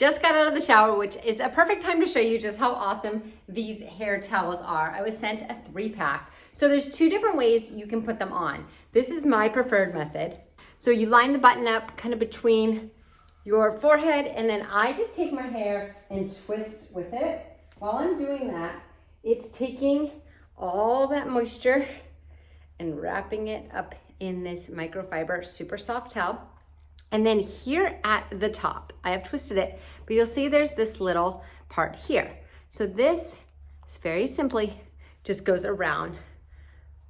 just got out of the shower, which is a perfect time to show you just how awesome these hair towels are. I was sent a 3-pack. So there's 2 different ways you can put them on. This is my preferred method. So you line the button up kind of between your forehead, and then I just take my hair and twist with it. While I'm doing that, it's taking all that moisture and wrapping it up in this microfiber super soft towel. And then here at the top, I have twisted it, but you'll see there's this little part here. So this is very simply just goes around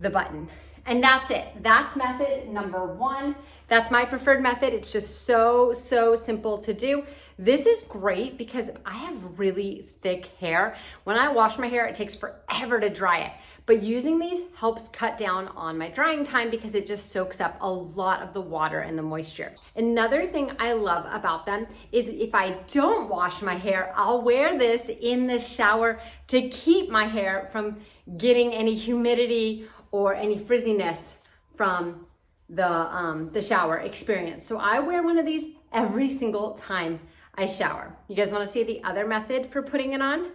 the button. And that's it. That's method number 1. That's my preferred method. It's just so simple to do. This is great because I have really thick hair. When I wash my hair, it takes forever to dry it. But using these helps cut down on my drying time because it just soaks up a lot of the water and the moisture. Another thing I love about them is if I don't wash my hair, I'll wear this in the shower to keep my hair from getting any humidity or any frizziness from the shower experience. So I wear one of these every single time I shower. You guys wanna see the other method for putting it on?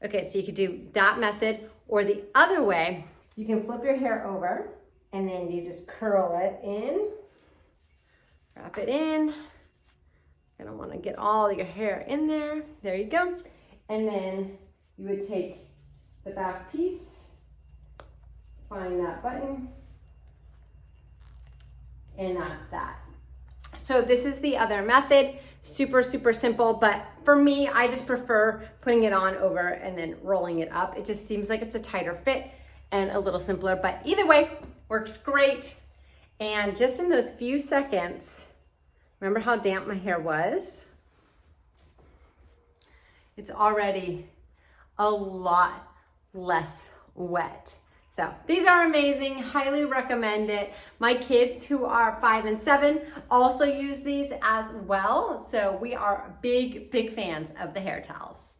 Okay, so you could do that method, or the other way, you can flip your hair over and then you just curl it in, wrap it in. You're gonna wanna get all your hair in there. There you go. And then you would take the back piece, find that button, and that's that. So this is the other method, super simple, but for me, I just prefer putting it on over and then rolling it up. It just seems like it's a tighter fit and a little simpler, but either way, works great. And just in those few seconds, remember how damp my hair was? It's already a lot less wet. So these are amazing, highly recommend it. My kids who are 5 and 7 also use these as well. So we are big fans of the hair towels.